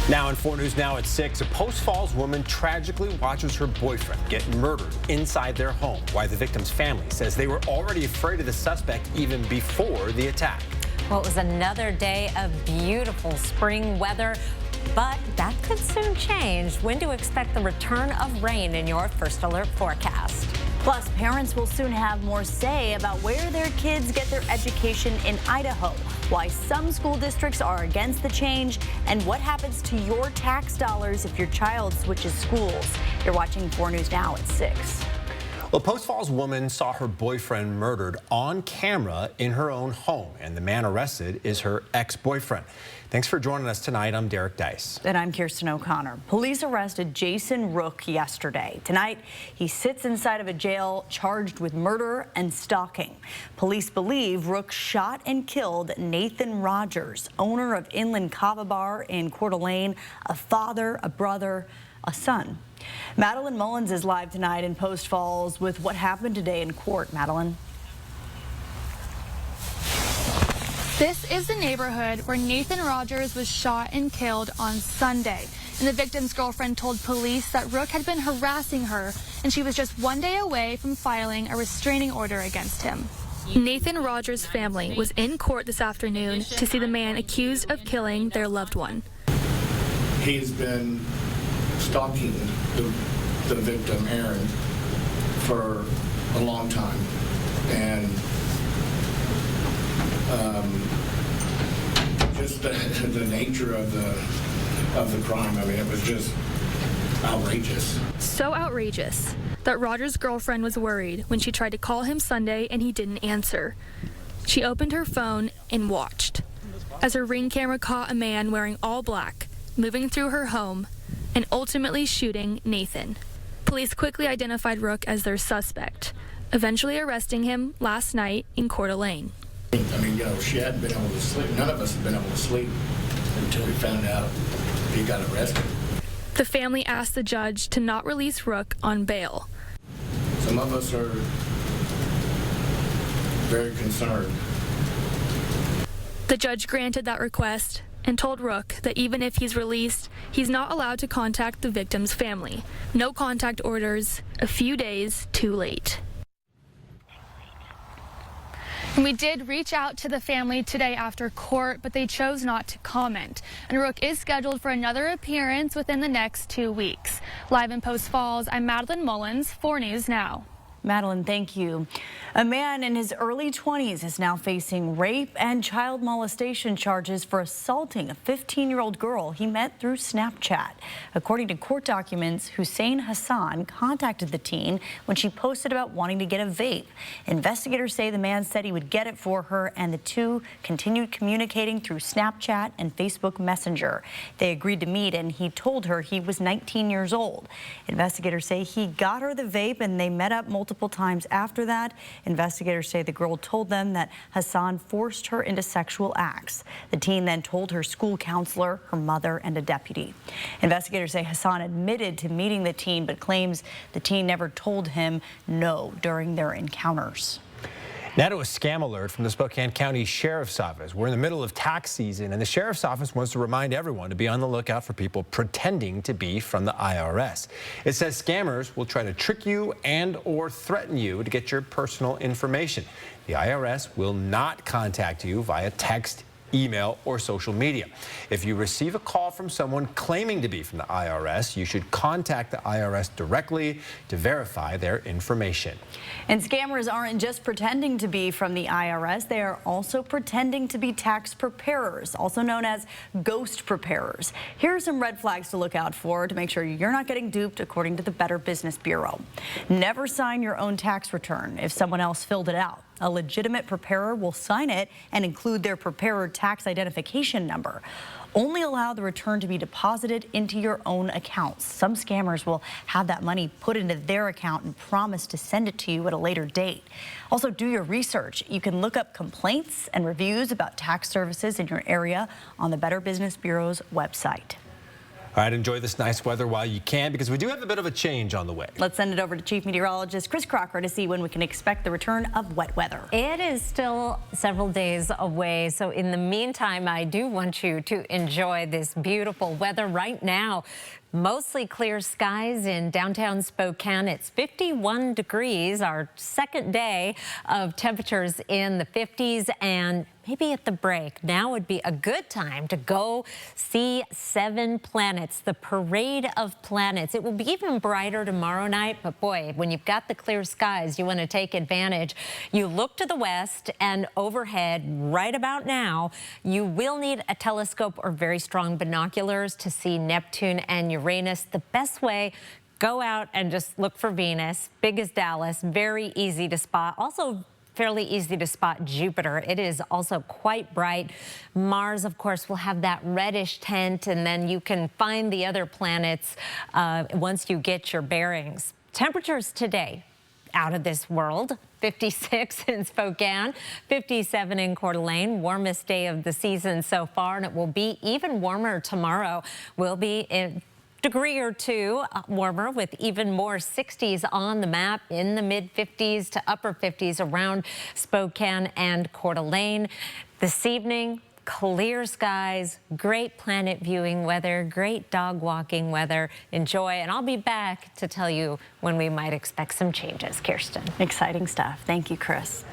Now in 4 News Now at 6, a Post Falls woman tragically watches her boyfriend get murdered inside their home. Why the victim's family says they were already afraid of the suspect even before the attack. Well, it was another day of beautiful spring weather, but that could soon change. When to expect the return of rain in your First Alert forecast. Plus, parents will soon have more say about where their kids get their education in Idaho, why some school districts are against the change, and what happens to your tax dollars if your child switches schools. You're watching 4 News Now at 6. Well, Post Falls woman saw her boyfriend murdered on camera in her own home, and the man arrested is her ex-boyfriend. Thanks for joining us tonight. I'm Derek Dice. And I'm Kirsten O'Connor. Police arrested Jason Rook yesterday. Tonight, he sits inside of a jail charged with murder and stalking. Police believe Rook shot and killed Nathan Rogers, owner of Inland Kava Bar in Coeur d'Alene, a father, a brother, a son. Madeline Mullins is live tonight in Post Falls with what happened today in court. Madeline. This is the neighborhood where Nathan Rogers was shot and killed on Sunday. And the victim's girlfriend told police that Rook had been harassing her, and she was just one day away from filing a restraining order against him. Nathan Rogers' family was in court this afternoon to see the man accused of killing their loved one. He's been stalking the victim, Aaron, for a long time, and just the nature of the crime. I mean, it was just outrageous. So outrageous that Rogers' girlfriend was worried when she tried to call him Sunday and he didn't answer. She opened her phone and watched as her Ring camera caught a man wearing all black moving through her home and ultimately shooting Nathan. Police quickly identified Rook as their suspect, eventually arresting him last night in Coeur d'Alene. I mean, you know, she hadn't been able to sleep. None of us had been able to sleep until we found out he got arrested. The family asked the judge to not release Rook on bail. Some of us are very concerned. The judge granted that request and told Rook that even if he's released, he's not allowed to contact the victim's family. No contact orders, a few days too late. And we did reach out to the family today after court, but they chose not to comment. And Rook is scheduled for another appearance within the next 2 weeks. Live in Post Falls, I'm Madeline Mullins, 4 News Now. Madeline, thank you. A man in his early 20s is now facing rape and child molestation charges for assaulting a 15-year-old girl he met through Snapchat. According to court documents, Hussein Hassan contacted the teen when she posted about wanting to get a vape. Investigators say the man said he would get it for her, and the two continued communicating through Snapchat and Facebook Messenger. They agreed to meet, and he told her he was 19 years old. Investigators say he got her the vape, and they met up multiple times after that. Investigators say the girl told them that Hassan forced her into sexual acts. The teen then told her school counselor, her mother, and a deputy. Investigators say Hassan admitted to meeting the teen, but claims the teen never told him no during their encounters. Now to a scam alert from the Spokane County Sheriff's Office. We're in the middle of tax season, and the Sheriff's Office wants to remind everyone to be on the lookout for people pretending to be from the IRS. It says scammers will try to trick you and/or threaten you to get your personal information. The IRS will not contact you via text, email, or social media. If you receive a call from someone claiming to be from the IRS, you should contact the IRS directly to verify their information. And scammers aren't just pretending to be from the IRS, they are also pretending to be tax preparers, also known as ghost preparers. Here are some red flags to look out for to make sure you're not getting duped, according to the Better Business Bureau. Never sign your own tax return if someone else filled it out. A legitimate preparer will sign it and include their preparer tax identification number. Only allow the return to be deposited into your own accounts. Some scammers will have that money put into their account and promise to send it to you at a later date. Also, do your research. You can look up complaints and reviews about tax services in your area on the Better Business Bureau's website. All right, enjoy this nice weather while you can, because we do have a bit of a change on the way. Let's send it over to Chief Meteorologist Chris Crocker to see when we can expect the return of wet weather. It is still several days away, so in the meantime, I do want you to enjoy this beautiful weather right now. Mostly clear skies in downtown Spokane. It's 51 degrees, our second day of temperatures in the 50s, and maybe at the break, now would be a good time to go see 7 planets, the Parade of Planets. It will be even brighter tomorrow night, but boy, when you've got the clear skies, you want to take advantage. You look to the west and overhead right about now. You will need a telescope or very strong binoculars to see Neptune and Uranus. The best way, go out and just look for Venus, big as Dallas, very easy to spot. Also fairly easy to spot Jupiter. It is also quite bright. Mars, of course, will have that reddish tint, and then you can find the other planets once you get your bearings. Temperatures today, out of this world. 56 in Spokane, 57 in Coeur d'Alene, warmest day of the season so far, and it will be even warmer tomorrow. We'll be in degree or two warmer with even more 60s on the map, in the mid 50s to upper 50s around Spokane and Coeur d'Alene. This evening, clear skies, great planet viewing weather, great dog walking weather. Enjoy, and I'll be back to tell you when we might expect some changes. Kirsten. Exciting stuff. Thank you, Chris.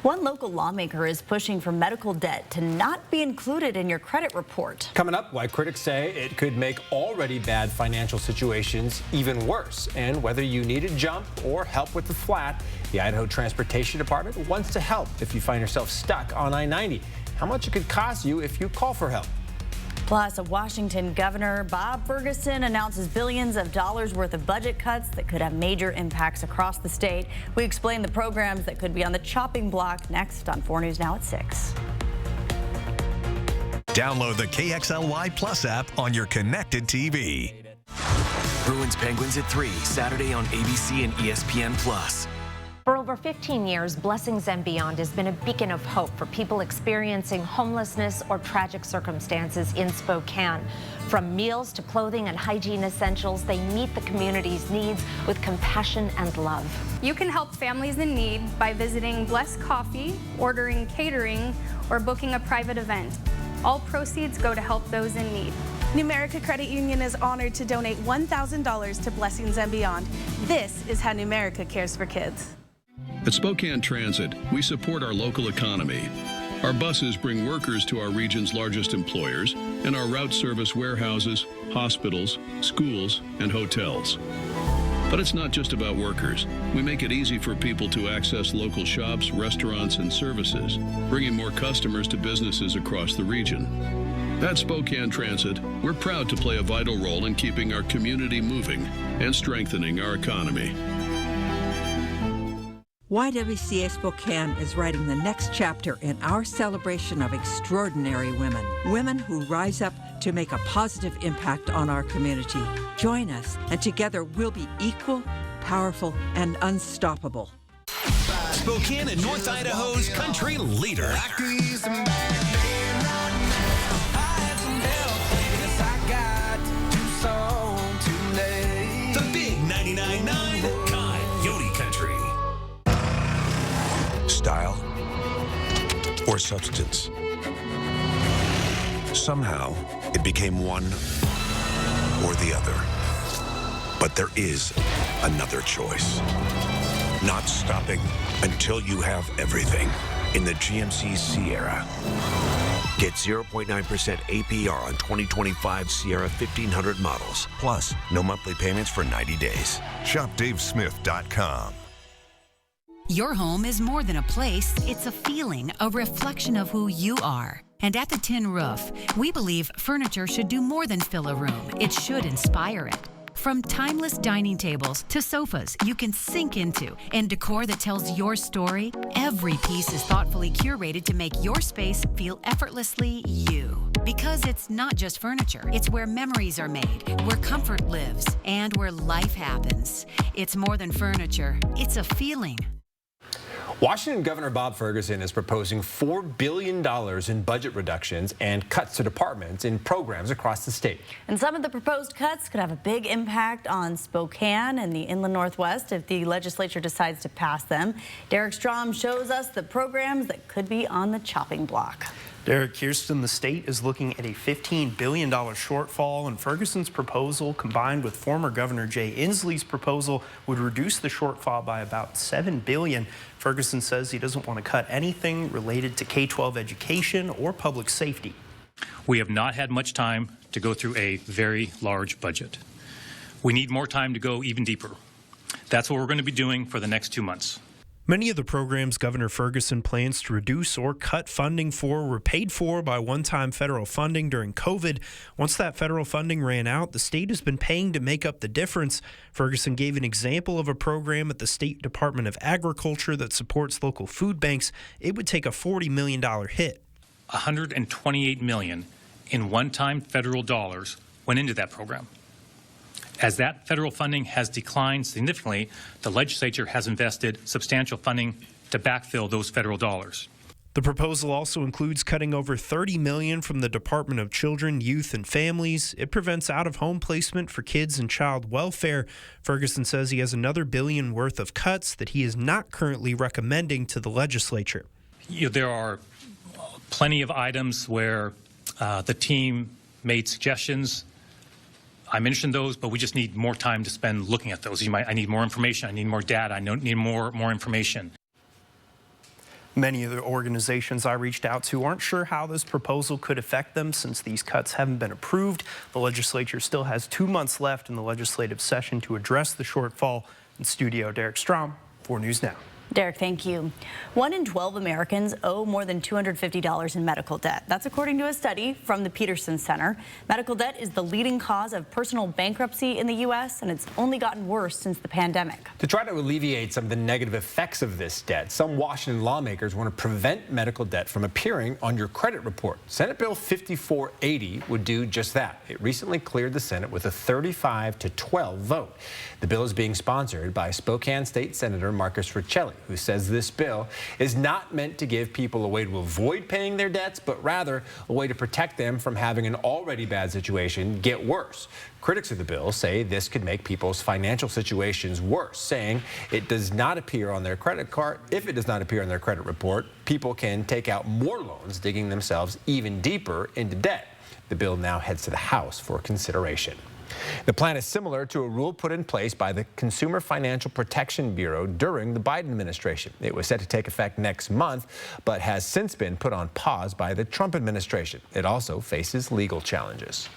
One local lawmaker is pushing for medical debt to not be included in your credit report. Coming up, why critics say it could make already bad financial situations even worse, and whether you need a jump or help with the flat, the Idaho Transportation Department wants to help if you find yourself stuck on I-90. How much it could cost you if you call for help. Plus, a Washington Governor Bob Ferguson announces billions of dollars worth of budget cuts that could have major impacts across the state. We explain the programs that could be on the chopping block next on 4 News Now at 6. Download the KXLY Plus app on your connected TV. Bruins Penguins at 3, Saturday on ABC and ESPN Plus. For over 15 years, Blessings and Beyond has been a beacon of hope for people experiencing homelessness or tragic circumstances in Spokane. From meals to clothing and hygiene essentials, they meet the community's needs with compassion and love. You can help families in need by visiting Bless Coffee, ordering catering, or booking a private event. All proceeds go to help those in need. Numerica Credit Union is honored to donate $1,000 to Blessings and Beyond. This is how Numerica cares for kids. At Spokane Transit, we support our local economy. Our buses bring workers to our region's largest employers, and our routes service warehouses, hospitals, schools, and hotels. But it's not just about workers. We make it easy for people to access local shops, restaurants, and services, bringing more customers to businesses across the region. At Spokane Transit, we're proud to play a vital role in keeping our community moving and strengthening our economy. YWCA Spokane is writing the next chapter in our celebration of extraordinary women. Women who rise up to make a positive impact on our community. Join us, and together we'll be equal, powerful, and unstoppable. Spokane and North Idaho's country leader. The big 99.9 Coyote Country. Style or substance. Somehow, it became one or the other. But there is another choice. Not stopping until you have everything in the GMC Sierra. Get 0.9% APR on 2025 Sierra 1500 models. Plus, no monthly payments for 90 days. Shop DaveSmith.com. Your home is more than a place, it's a feeling, a reflection of who you are. And at the Tin Roof, we believe furniture should do more than fill a room. It should inspire it. From timeless dining tables to sofas you can sink into and decor that tells your story, every piece is thoughtfully curated to make your space feel effortlessly you. Because it's not just furniture, it's where memories are made, where comfort lives, and where life happens. It's more than furniture, it's a feeling. Washington Governor Bob Ferguson is proposing $4 billion in budget reductions and cuts to departments in programs across the state. And some of the proposed cuts could have a big impact on Spokane and the Inland Northwest if the legislature decides to pass them. Derek Strom shows us the programs that could be on the chopping block. Derek, Kirsten, the state is looking at a $15 billion shortfall, and Ferguson's proposal, combined with former Governor Jay Inslee's proposal, would reduce the shortfall by about $7 billion. Ferguson says he doesn't want to cut anything related to K-12 education or public safety. We have not had much time to go through a very large budget. We need more time to go even deeper. That's what we're going to be doing for the next 2 months. Many of the programs Governor Ferguson plans to reduce or cut funding for were paid for by one-time federal funding during COVID. Once that federal funding ran out, the state has been paying to make up the difference. Ferguson gave an example of a program at the State Department of Agriculture that supports local food banks. It would take a $40 million hit. $128 million in one-time federal dollars went into that program. As that federal funding has declined significantly, the legislature has invested substantial funding to backfill those federal dollars. The proposal also includes cutting over $30 million from the Department of Children, Youth, and Families. It prevents out-of-home placement for kids and child welfare. Ferguson says he has another $1 billion worth of cuts that he is not currently recommending to the legislature. There are plenty of items where the team made suggestions. I mentioned those, but we just need more time to spend looking at those. I need more information. I need more data. I need more information. Many of the organizations I reached out to aren't sure how this proposal could affect them since these cuts haven't been approved. The legislature still has 2 months left in the legislative session to address the shortfall. In studio, Derek Strom, 4 News Now. Derek, thank you. 1 in 12 Americans owe more than $250 in medical debt. That's according to a study from the Peterson Center. Medical debt is the leading cause of personal bankruptcy in the U.S., and it's only gotten worse since the pandemic. To try to alleviate some of the negative effects of this debt, some Washington lawmakers want to prevent medical debt from appearing on your credit report. Senate Bill 5480 would do just that. It recently cleared the Senate with a 35-12 vote. The bill is being sponsored by Spokane State Senator Marcus Riccelli, who says this bill is not meant to give people a way to avoid paying their debts, but rather a way to protect them from having an already bad situation get worse. Critics of the bill say this could make people's financial situations worse, saying it does not appear on their credit card. If it does not appear on their credit report, people can take out more loans, digging themselves even deeper into debt. The bill now heads to the House for consideration. The plan is similar to a rule put in place by the Consumer Financial Protection Bureau during the Biden administration. It was set to take effect next month, but has since been put on pause by the Trump administration. It also faces legal challenges.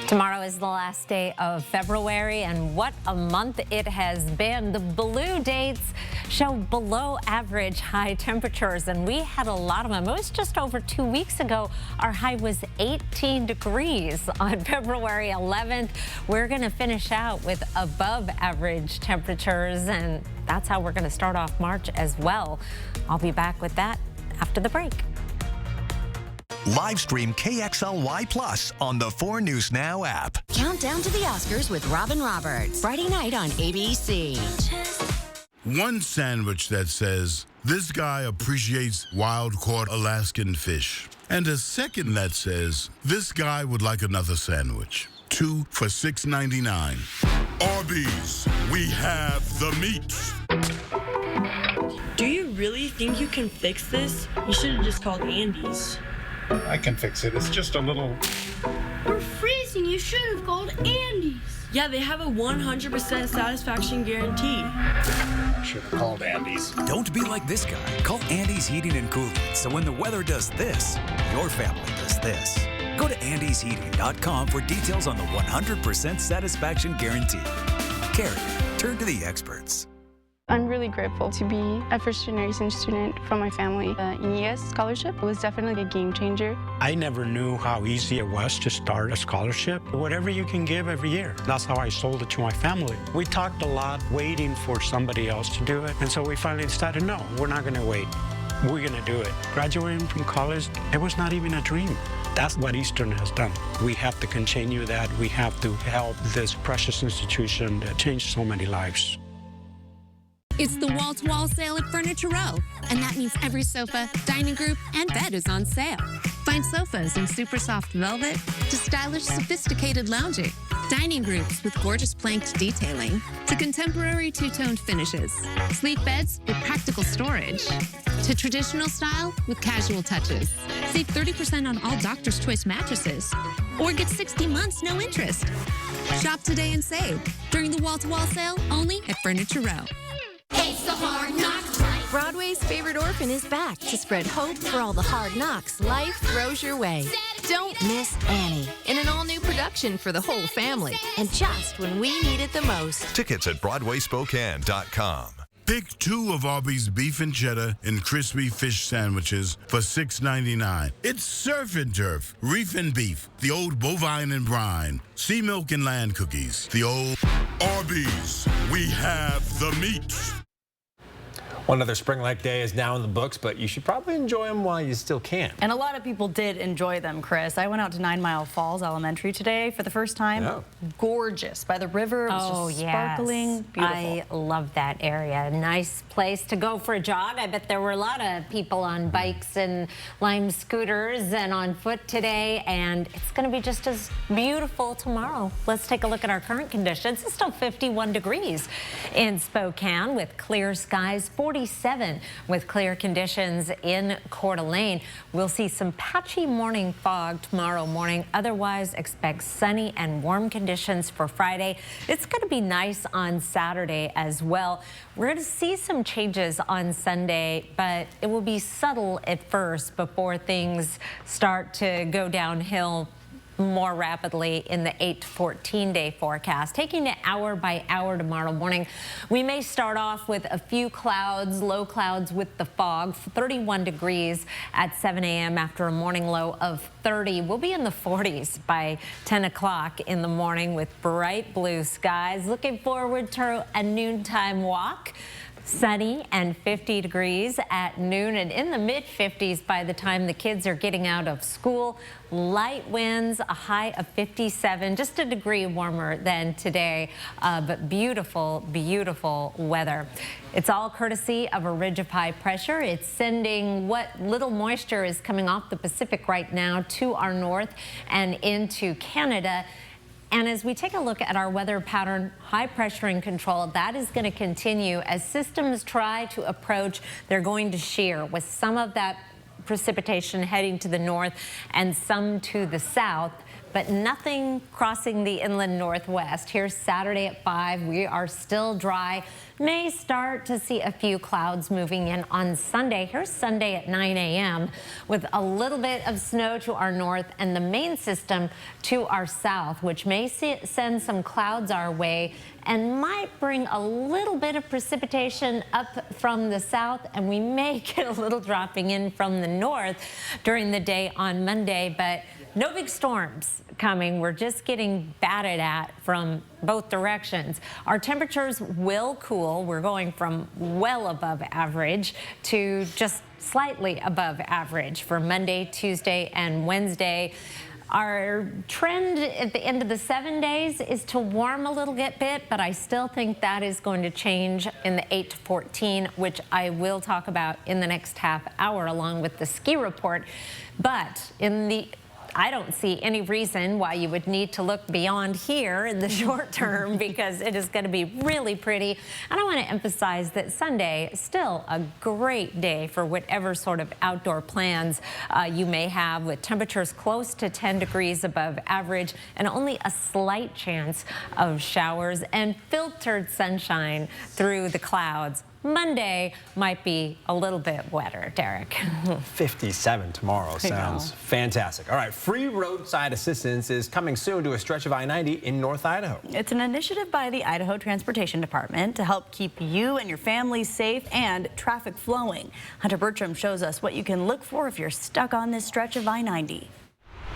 Tomorrow is the last day of February, and what a month it has been. The blue dates show below average high temperatures, and we had a lot of them. It was just over 2 weeks ago. Our high was 18 degrees on February 11th. We're going to finish out with above average temperatures, and that's how we're going to start off March as well. I'll be back with that after the break. Live stream KXLY Plus on the 4 News Now app. Countdown to the Oscars with Robin Roberts. Friday night on ABC. One sandwich that says, "This guy appreciates wild-caught Alaskan fish." And a second that says, "This guy would like another sandwich." 2 for $6.99. Arby's, we have the meat. Do you really think you can fix this? You should have just called Andy's. I can fix it. It's just a little... We're freezing. You should have called Andy's. Yeah, they have a 100% satisfaction guarantee. Should have called Andy's. Don't be like this guy. Call Andy's Heating and Cooling. So when the weather does this, your family does this. Go to andysheating.com for details on the 100% satisfaction guarantee. Carrier, turn to the experts. I'm really grateful to be a first-generation student from my family. The ES scholarship was definitely a game changer. I never knew how easy it was to start a scholarship. Whatever you can give every year. That's how I sold it to my family. We talked a lot, waiting for somebody else to do it. And so we finally decided, no, we're not going to wait. We're going to do it. Graduating from college, it was not even a dream. That's what Eastern has done. We have to continue that. We have to help this precious institution that changed so many lives. It's the wall-to-wall sale at Furniture Row, and that means every sofa, dining group, and bed is on sale. Find sofas in super soft velvet to stylish, sophisticated lounging, dining groups with gorgeous planked detailing to contemporary two-toned finishes, sleek beds with practical storage, to traditional style with casual touches. Save 30% on all Doctor's Choice mattresses, or get 60 months no interest. Shop today and save during the wall-to-wall sale only at Furniture Row. It's the Hard Knocks Life. Broadway's favorite orphan is back to spread hope for all the hard knocks life throws your way. Don't miss Annie in an all-new production for the whole family, and just when we need it the most. Tickets at BroadwaySpokane.com. Pick 2 of Arby's beef and cheddar and crispy fish sandwiches for $6.99. It's surf and turf, reef and beef, the old bovine and brine, sea milk and land cookies, the old Arby's. We have the meat. One other spring-like day is now in the books, but you should probably enjoy them while you still can. And a lot of people did enjoy them, Chris. I went out to 9 Mile Falls Elementary today for the first time. Yeah. Gorgeous. By the river, it was just sparkling. Beautiful. I love that area. Nice place to go for a jog. I bet there were a lot of people on bikes and Lime scooters and on foot today, and it's going to be just as beautiful tomorrow. Let's take a look at our current conditions. It's still 51 degrees in Spokane with clear skies, 47 with clear conditions in Coeur d'Alene. We'll see some patchy morning fog tomorrow morning. Otherwise, expect sunny and warm conditions for Friday. It's going to be nice on Saturday as well. We're going to see some changes on Sunday, but it will be subtle at first before things start to go downhill more rapidly in the 8 to 14 day forecast. Taking it hour by hour tomorrow morning, we may start off with a few clouds, low clouds with the fog, 31 degrees at 7 a.m. after a morning low of 30. We'll be in the 40s by 10 o'clock in the morning with bright blue skies. Looking forward to a noontime walk. Sunny and 50 degrees at noon, and in the mid-50s by the time the kids are getting out of school. Light winds, a high of 57, just a degree warmer than today, but beautiful, beautiful weather. It's all courtesy of a ridge of high pressure. It's sending what little moisture is coming off the Pacific right now to our north and into Canada. And as we take a look at our weather pattern, high pressure in control, that is going to continue as systems try to approach. They're going to shear with some of that precipitation heading to the north and some to the south, but nothing crossing the inland northwest. Here's Saturday at 5. We are still dry. May start to see a few clouds moving in on Sunday. Here's Sunday at 9 a.m. with a little bit of snow to our north and the main system to our south, which may send some clouds our way and might bring a little bit of precipitation up from the south, and we may get a little dropping in from the north during the day on Monday, but no big storms coming. We're just getting batted at from both directions. Our temperatures will cool. We're going from well above average to just slightly above average for Monday, Tuesday, and Wednesday. Our trend at the end of the 7 days is to warm a little bit, but I still think that is going to change in the 8 to 14, which I will talk about in the next half hour along with the ski report. But I don't see any reason why you would need to look beyond here in the short term because it is going to be really pretty. And I want to emphasize that Sunday is still a great day for whatever sort of outdoor plans you may have, with temperatures close to 10 degrees above average and only a slight chance of showers and filtered sunshine through the clouds. Monday might be a little bit wetter, Derek. 57 tomorrow sounds fantastic. All right, free roadside assistance is coming soon to a stretch of I-90 in North Idaho. It's an initiative by the Idaho Transportation Department to help keep you and your family safe and traffic flowing. Hunter Bertram shows us what you can look for if you're stuck on this stretch of I-90.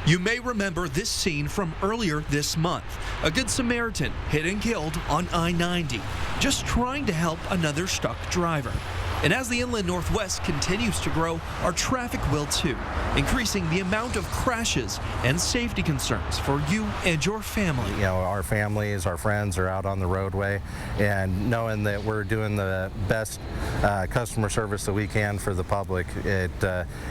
You may remember this scene from earlier this month. A Good Samaritan hit and killed on I-90, just trying to help another stuck driver. And as the inland Northwest continues to grow, our traffic will too, increasing the amount of crashes and safety concerns for you and your family. You know, our families, our friends are out on the roadway, and knowing that we're doing the best customer service that we can for the public, it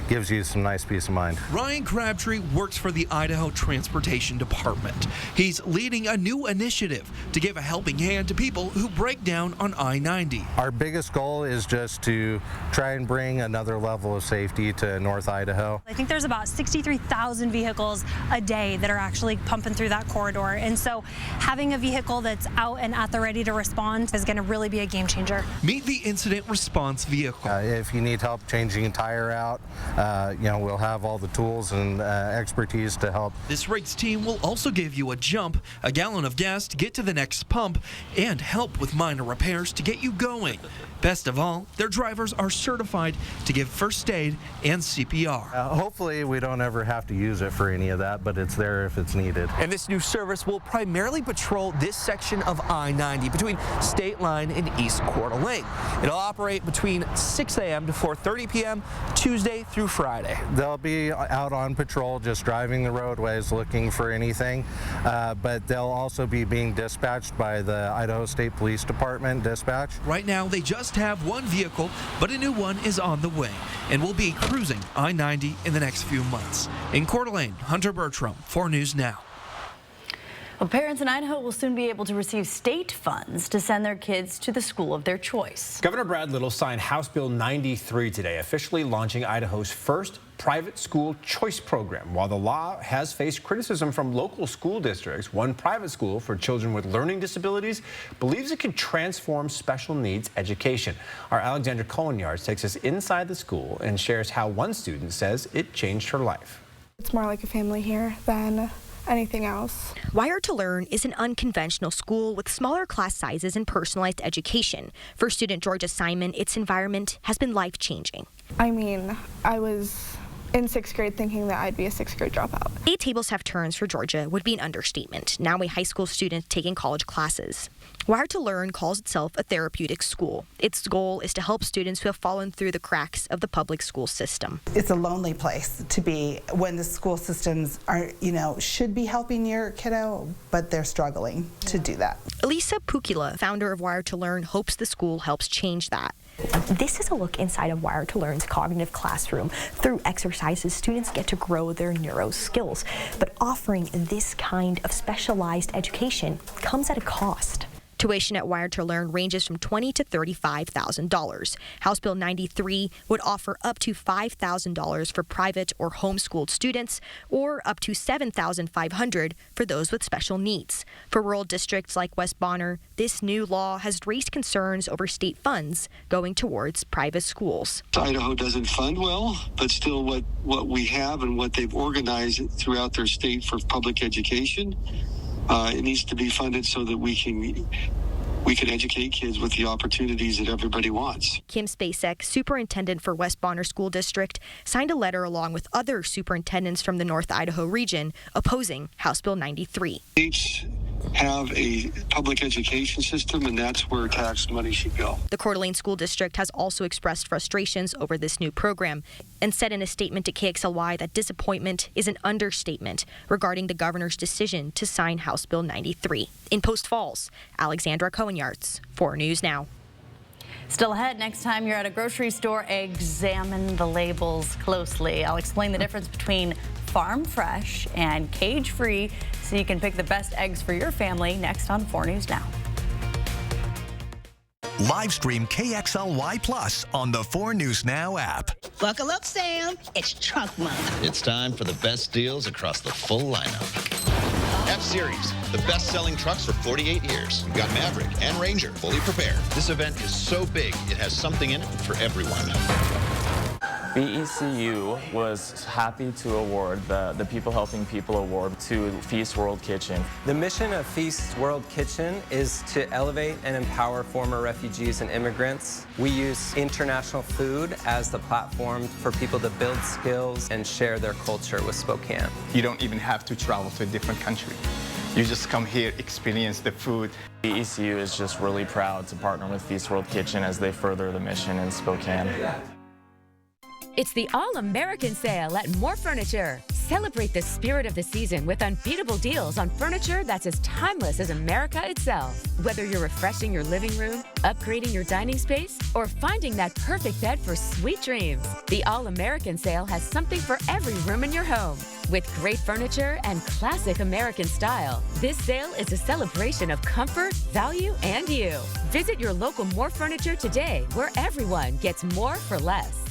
gives you some nice peace of mind. Ryan Crabtree works for the Idaho Transportation Department. He's leading a new initiative to give a helping hand to people who break down on I-90. Our biggest goal is just to try and bring another level of safety to North Idaho. I think there's about 63,000 vehicles a day that are actually pumping through that corridor, and so having a vehicle that's out and at the ready to respond is going to really be a game changer. Meet the incident response vehicle. If you need help changing a tire out, you know, we'll have all the tools and expertise to help. This rates team will also give you a jump, a gallon of gas to get to the next pump, and help with minor repairs to get you going. Best of all, their drivers are certified to give first aid and CPR. Hopefully we don't ever have to use it for any of that, but it's there if it's needed. And this new service will primarily patrol this section of I-90 between State Line and East Coeur d'Alene. It'll operate between 6 a.m. to 4:30 p.m. Tuesday through Friday. They'll be out on patrol, just driving the roadways looking for anything, but they'll also be being dispatched by the Idaho State Police Department dispatch. Right now they just have one vehicle, but a new one is on the way and will be cruising I-90 in the next few months. In Coeur d'Alene, Hunter Bertram, 4 News Now. Well, parents in Idaho will soon be able to receive state funds to send their kids to the school of their choice. Governor Brad Little signed House Bill 93 today, officially launching Idaho's first private school choice program. While the law has faced criticism from local school districts, one private school for children with learning disabilities believes it could transform special needs education. Our Alexandra Cohen-Yards takes us inside the school and shares how one student says it changed her life. It's more like a family here than anything else. Wired to Learn is an unconventional school with smaller class sizes and personalized education. For student Georgia Simon, its environment has been life-changing. I mean, I was in 6th grade thinking that I'd be a 6th grade dropout. 8 tables have turns for Georgia would be an understatement, now a high school student taking college classes. Wired to Learn calls itself a therapeutic school. Its goal is to help students who have fallen through the cracks of the public school system. It's a lonely place to be when the school systems are, should be helping your kiddo, but they're struggling to do that. Elisa Pukila, founder of Wired to Learn, hopes the school helps change that. This is a look inside of Wired to Learn's cognitive classroom. Through exercises, students get to grow their neuro skills. But offering this kind of specialized education comes at a cost. Tuition at Wired to Learn ranges from $20,000 to $35,000. House Bill 93 would offer up to $5,000 for private or homeschooled students, or up to $7,500 for those with special needs. For rural districts like West Bonner, this new law has raised concerns over state funds going towards private schools. Idaho doesn't fund well, but still what we have and what they've organized throughout their state for public education, it needs to be funded so that we can educate kids with the opportunities that everybody wants. Kim Spacek, superintendent for West Bonner School District, signed a letter along with other superintendents from the North Idaho region opposing House Bill 93. States have a public education system, and that's where tax money should go. The Coeur d'Alene School District has also expressed frustrations over this new program and said in a statement to KXLY that disappointment is an understatement regarding the governor's decision to sign House Bill 93. In Post Falls, Alexandra Cohen-Yards, 4 News Now. Still ahead, next time you're at a grocery store, examine the labels closely. I'll explain the difference between farm fresh and cage free so you can pick the best eggs for your family next on 4 News Now. Live stream KXLY Plus on the 4 News Now app. Buckle up, Sam. It's Trunk Month. It's time for the best deals across the full lineup. F-Series, the best-selling trucks for 48 years. We've got Maverick and Ranger fully prepared. This event is so big, it has something in it for everyone. BECU was happy to award the People Helping People Award to Feast World Kitchen. The mission of Feast World Kitchen is to elevate and empower former refugees and immigrants. We use international food as the platform for people to build skills and share their culture with Spokane. You don't even have to travel to a different country. You just come here, experience the food. The ECU is just really proud to partner with Feast World Kitchen as they further the mission in Spokane. It's the All-American Sale at More Furniture. Celebrate the spirit of the season with unbeatable deals on furniture that's as timeless as America itself. Whether you're refreshing your living room, upgrading your dining space, or finding that perfect bed for sweet dreams, the All-American Sale has something for every room in your home. With great furniture and classic American style, this sale is a celebration of comfort, value, and you. Visit your local More Furniture today, where everyone gets more for less.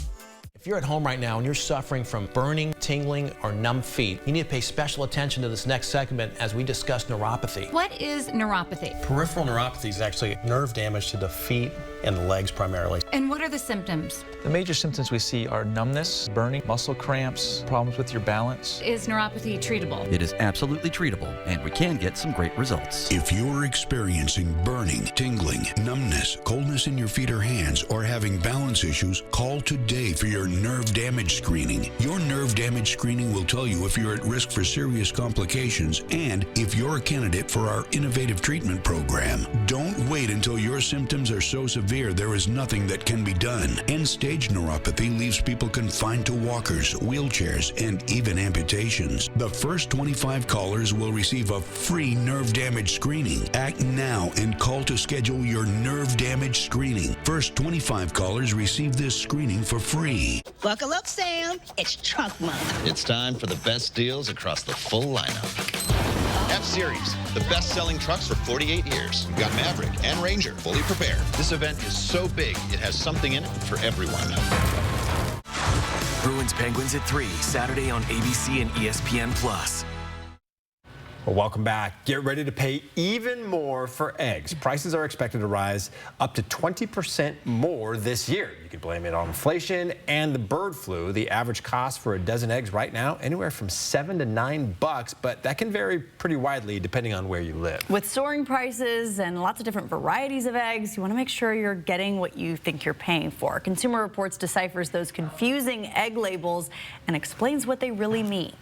If you're at home right now and you're suffering from burning, tingling, or numb feet, you need to pay special attention to this next segment as we discuss neuropathy. What is neuropathy? Peripheral neuropathy is actually nerve damage to the feet and the legs primarily. And what are the symptoms? The major symptoms we see are numbness, burning, muscle cramps, problems with your balance. Is neuropathy treatable? It is absolutely treatable, and we can get some great results. If you're experiencing burning, tingling, numbness, coldness in your feet or hands, or having balance issues, call today for your nerve damage screening. Your nerve damage screening will tell you if you're at risk for serious complications and if you're a candidate for our innovative treatment program. Don't wait until your symptoms are so severe there is nothing that can be done. End-stage neuropathy leaves people confined to walkers, wheelchairs, and even amputations. The first 25 callers will receive a free nerve damage screening. Act now and call to schedule your nerve damage screening. First 25 callers receive this screening for free. Buckle up, Sam. It's Trunk Month. It's time for the best deals across the full lineup. F-Series, the best-selling trucks for 48 years. We've got Maverick and Ranger fully prepared. This event is so big, it has something in it for everyone. Bruins Penguins at 3, Saturday on ABC and ESPN+. Well, welcome back. Get ready to pay even more for eggs. Prices are expected to rise up to 20% more this year. You could blame it on inflation and the bird flu. The average cost for a dozen eggs right now, anywhere from $7 to $9, but that can vary pretty widely depending on where you live. With soaring prices and lots of different varieties of eggs, you want to make sure you're getting what you think you're paying for. Consumer Reports deciphers those confusing egg labels and explains what they really mean.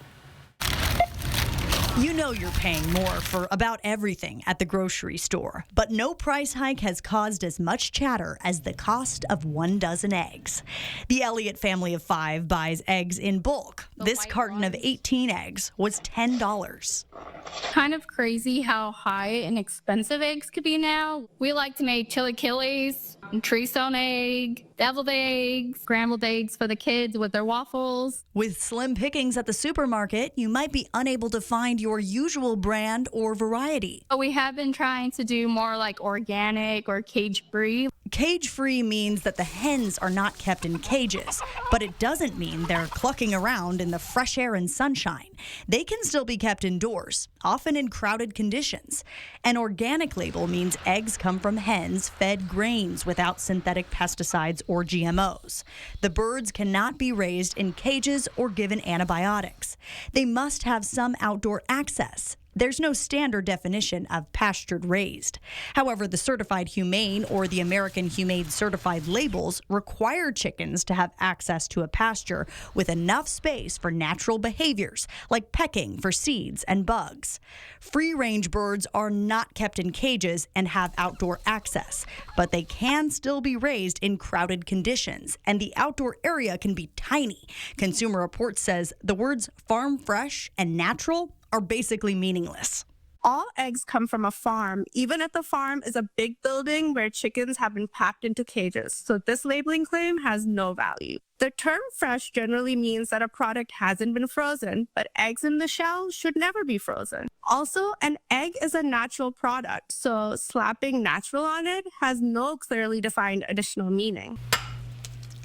You know you're paying more for about everything at the grocery store, but no price hike has caused as much chatter as the cost of 1 dozen eggs. The Elliott family of 5 buys eggs in bulk. This carton of 18 eggs was $10. Kind of crazy how high and expensive eggs could be now. We like to make chilaquiles, tree-stone egg, deviled eggs, scrambled eggs for the kids with their waffles. With slim pickings at the supermarket, you might be unable to find your usual brand or variety. We have been trying to do more like organic or cage-free. Cage-free means that the hens are not kept in cages, but it doesn't mean they're clucking around in the fresh air and sunshine. They can still be kept indoors, often in crowded conditions. An organic label means eggs come from hens fed grains without synthetic pesticides or GMOs. The birds cannot be raised in cages or given antibiotics. They must have some outdoor access. There's no standard definition of pastured raised. However, the Certified Humane or the American Humane Certified labels require chickens to have access to a pasture with enough space for natural behaviors like pecking for seeds and bugs. Free-range birds are not kept in cages and have outdoor access, but they can still be raised in crowded conditions, and the outdoor area can be tiny. Consumer Reports says the words farm fresh and natural are basically meaningless. All eggs come from a farm. Even if the farm is a big building where chickens have been packed into cages, so this labeling claim has no value. The term fresh generally means that a product hasn't been frozen, but eggs in the shell should never be frozen. Also, an egg is a natural product, so slapping natural on it has no clearly defined additional meaning.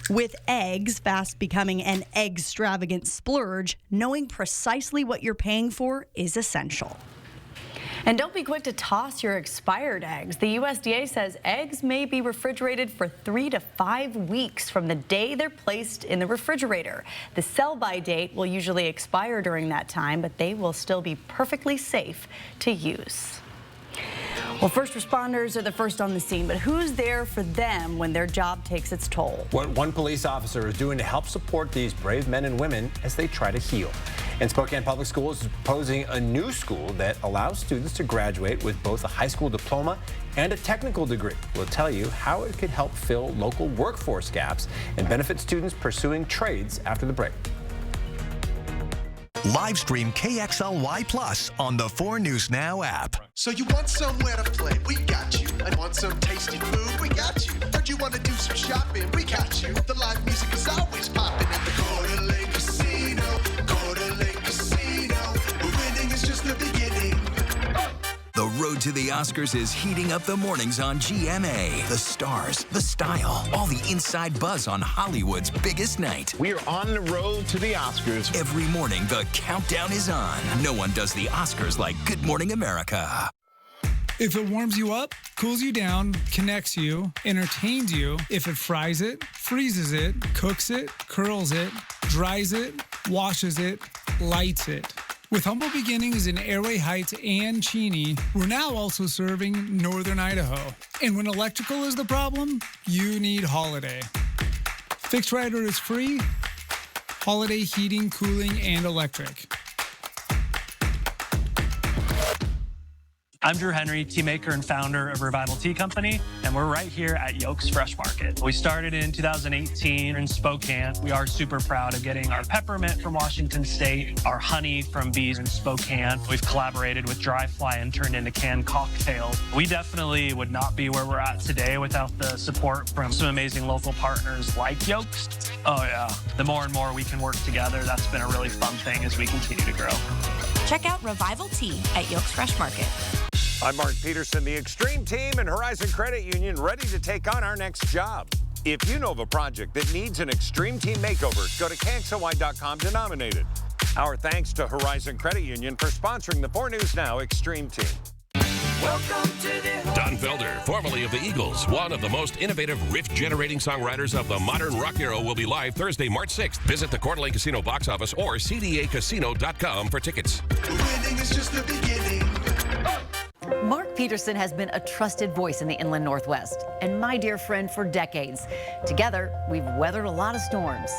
With eggs fast becoming an egg-stravagant splurge, knowing precisely what you're paying for is essential. And don't be quick to toss your expired eggs. The USDA says eggs may be refrigerated for 3 to 5 weeks from the day they're placed in the refrigerator. The sell-by date will usually expire during that time, but they will still be perfectly safe to use. Well, first responders are the first on the scene, but who's there for them when their job takes its toll? What one police officer is doing to help support these brave men and women as they try to heal. And Spokane Public Schools is proposing a new school that allows students to graduate with both a high school diploma and a technical degree. We'll tell you how it could help fill local workforce gaps and benefit students pursuing trades after the break. Live stream KXLY Plus on the 4 News Now app. So you want somewhere to play? We got you. And want some tasty food? We got you. Heard you want to do some shopping? We got you. The live music is always popping at the Coeur d'Alene Casino. Coeur d'Alene Casino. Where winning is just the beginning. The road to the Oscars is heating up the mornings on GMA. The stars, the style, all the inside buzz on Hollywood's biggest night. We are on the road to the Oscars. Every morning, the countdown is on. No one does the Oscars like Good Morning America. If it warms you up, cools you down, connects you, entertains you, if it fries it, freezes it, cooks it, curls it, dries it, washes it, lights it. With humble beginnings in Airway Heights and Cheney, we're now also serving Northern Idaho. And when electrical is the problem, you need Holiday. Fixed Rider is free. Holiday heating, cooling, and electric. I'm Drew Henry, tea maker and founder of Revival Tea Company, and we're right here at Yolks Fresh Market. We started in 2018 in Spokane. We are super proud of getting our peppermint from Washington State, our honey from bees in Spokane. We've collaborated with Dry Fly and turned into canned cocktails. We definitely would not be where we're at today without the support from some amazing local partners like Yolks. Oh yeah, the more and more we can work together, that's been a really fun thing as we continue to grow. Check out Revival Tea at Yolks Fresh Market. I'm Mark Peterson, the Extreme Team and Horizon Credit Union, ready to take on our next job. If you know of a project that needs an Extreme Team makeover, go to KXLY.com to nominate it. Our thanks to Horizon Credit Union for sponsoring the 4 News Now Extreme Team. Welcome to the Don Felder, formerly of the Eagles, one of the most innovative riff-generating songwriters of the modern rock era, will be live Thursday, March 6th. Visit the Coeur d'Alene Casino box office or cdacasino.com for tickets. Winning is just the beginning. Mark Peterson has been a trusted voice in the Inland Northwest and my dear friend for decades. Together, we've weathered a lot of storms,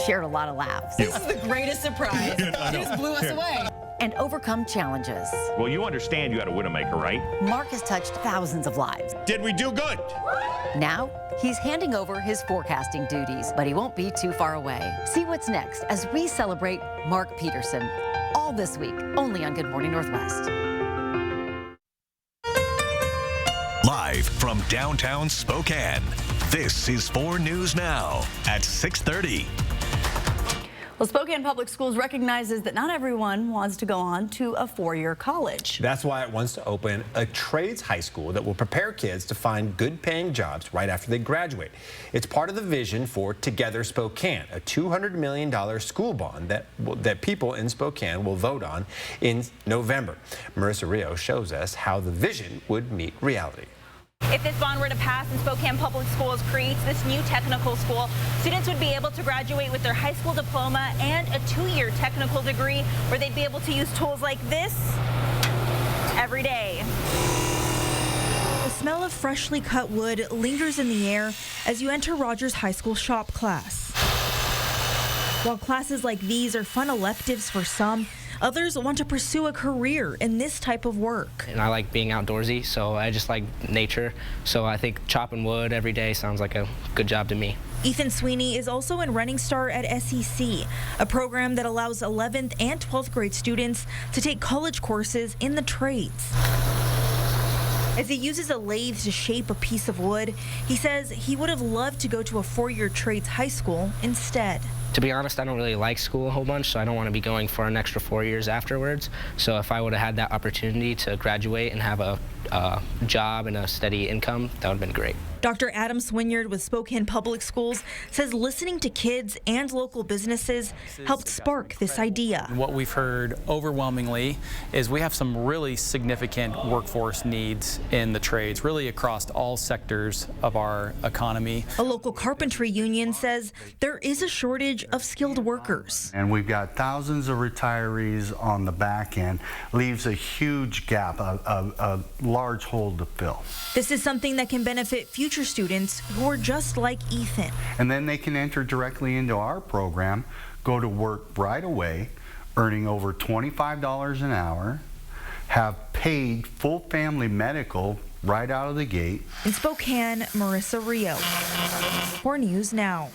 shared a lot of laughs. This is the greatest surprise. He just blew us away. And overcome challenges. Well, you understand you had a Widowmaker, right? Mark has touched thousands of lives. Did we do good? Now, he's handing over his forecasting duties, but he won't be too far away. See what's next as we celebrate Mark Peterson. All this week, only on Good Morning Northwest. Live from downtown Spokane, this is 4 News Now at 6:30. Well, Spokane Public Schools recognizes that not everyone wants to go on to a 4-year college. That's why it wants to open a trades high school that will prepare kids to find good-paying jobs right after they graduate. It's part of the vision for Together Spokane, a $200 million school bond that people in Spokane will vote on in November. Marissa Rio shows us how the vision would meet reality. If this bond were to pass and Spokane Public Schools creates this new technical school, students would be able to graduate with their high school diploma and a 2-year technical degree where they'd be able to use tools like this every day. The smell of freshly cut wood lingers in the air as you enter Rogers High School shop class. While classes like these are fun electives for some, others want to pursue a career in this type of work. And I like being outdoorsy, so I just like nature. So I think chopping wood every day sounds like a good job to me. Ethan Sweeney is also in Running Star at SEC, a program that allows 11th and 12th grade students to take college courses in the trades. As he uses a lathe to shape a piece of wood, he says he would have loved to go to a 4-year trades high school instead. To be honest, I don't really like school a whole bunch, so I don't want to be going for an extra 4 years afterwards. So if I would have had that opportunity to graduate and have a job and a steady income, that would have been great. Dr. Adam Swinyard with Spokane Public Schools says listening to kids and local businesses helped spark this idea. What we've heard overwhelmingly is we have some really significant workforce needs in the trades, really across all sectors of our economy. A local carpentry union says there is a shortage of skilled workers. And we've got thousands of retirees on the back end, leaves a huge gap, a large hole to fill. This is something that can benefit future students who are just like Ethan. And then they can enter directly into our program, go to work right away, earning over $25 an hour, have paid full family medical right out of the gate. In Spokane, Marissa Rio, 4 News Now.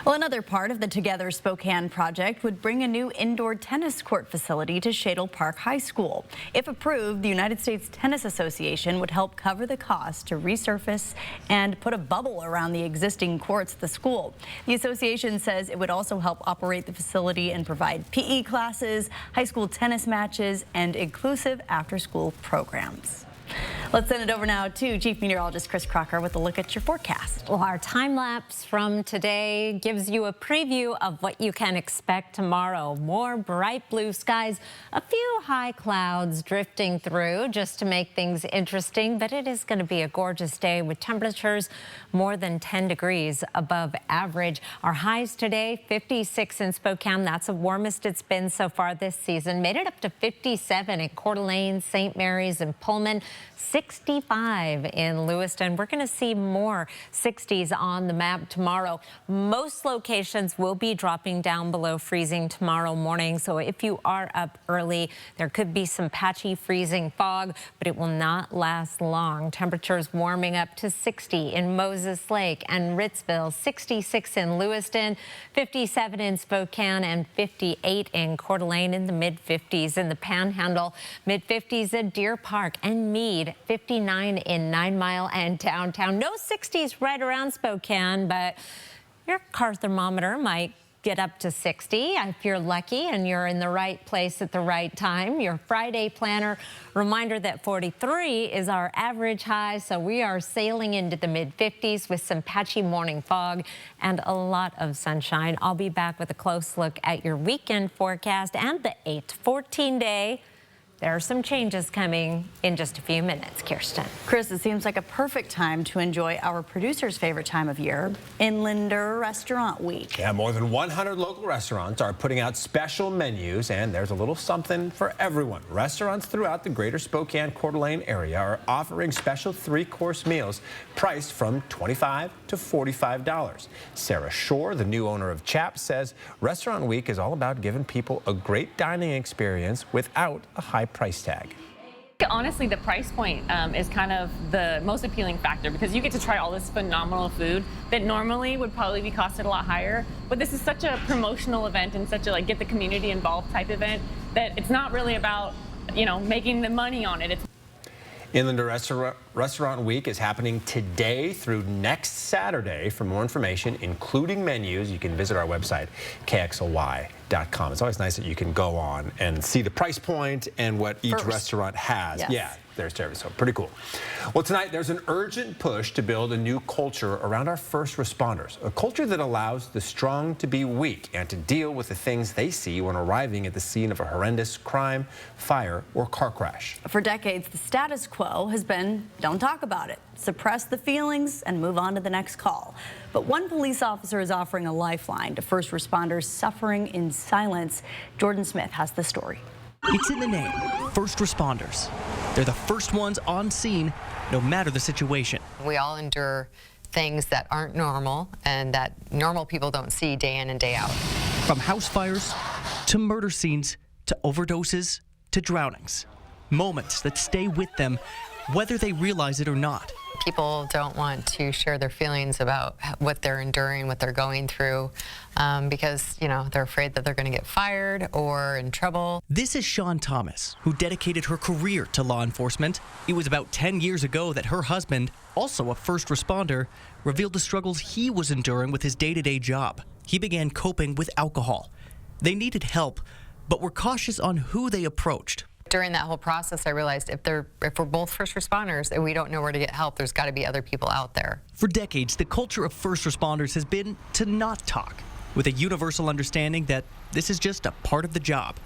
Well, another part of the Together Spokane project would bring a new indoor tennis court facility to Shadle Park High School. If approved, the United States Tennis Association would help cover the cost to resurface and put a bubble around the existing courts at the school. The association says it would also help operate the facility and provide PE classes, high school tennis matches, and inclusive after-school programs. Let's send it over now to Chief Meteorologist Chris Crocker with a look at your forecast. Well, our time lapse from today gives you a preview of what you can expect tomorrow. More bright blue skies, a few high clouds drifting through just to make things interesting, but it is going to be a gorgeous day with temperatures more than 10 degrees above average. Our highs today, 56 in Spokane. That's the warmest it's been so far this season. Made it up to 57 at Coeur d'Alene, St. Mary's, and Pullman. 65 in Lewiston. We're going to see more 60s on the map tomorrow. Most locations will be dropping down below freezing tomorrow morning. So if you are up early, there could be some patchy freezing fog, but it will not last long. Temperatures warming up to 60 in Moses Lake and Ritzville, 66 in Lewiston, 57 in Spokane, and 58 in Coeur d'Alene. In the mid-50s in the Panhandle, mid-50s at Deer Park and Meade, 59 in 9 Mile and downtown. No 60s right around Spokane, but your car thermometer might get up to 60 if you're lucky and you're in the right place at the right time. Your Friday planner reminder that 43 is our average high, so we are sailing into the mid-50s with some patchy morning fog and a lot of sunshine. I'll be back with a close look at your weekend forecast and the 8-14 day. There are some changes coming in just a few minutes. Kirsten. Chris, it seems like a perfect time to enjoy our producer's favorite time of year, Inlander Restaurant Week. Yeah, more than 100 local restaurants are putting out special menus, and there's a little something for everyone. Restaurants throughout the greater Spokane, Coeur d'Alene area are offering special 3-course meals priced from $25 to $45. Sarah Shore, the new owner of CHAP, says Restaurant Week is all about giving people a great dining experience without a high price tag. Honestly, the price point is kind of the most appealing factor because you get to try all this phenomenal food that normally would probably be costed a lot higher. But this is such a promotional event and such a get the community involved type event that it's not really about, making the money on it. It's Inlander Restaurant Week is happening today through next Saturday. For more information, including menus, you can visit our website, KXLY.com. It's always nice that you can go on and see the price point and what each restaurant has. Yes. Yeah, there's service, so pretty cool. Well, tonight there's an urgent push to build a new culture around our first responders, a culture that allows the strong to be weak and to deal with the things they see when arriving at the scene of a horrendous crime, fire, or car crash. For decades, the status quo has been, don't talk about it, suppress the feelings, and move on to the next call. But one police officer is offering a lifeline to first responders suffering in silence. Jordan Smith has the story. It's in the name, first responders. They're the first ones on scene, no matter the situation. We all endure things that aren't normal and that normal people don't see day in and day out. From house fires to murder scenes to overdoses to drownings. Moments that stay with them whether they realize it or not. People don't want to share their feelings about what they're enduring, what they're going through, because, they're afraid that they're going to get fired or in trouble. This is Sean Thomas, who dedicated her career to law enforcement. It was about 10 years ago that her husband, also a first responder, revealed the struggles he was enduring with his day-to-day job. He began coping with alcohol. They needed help, but were cautious on who they approached. During that whole process, I realized if we're both first responders and we don't know where to get help, there's got to be other people out there. For decades, the culture of first responders has been to not talk, with a universal understanding that this is just a part of the job.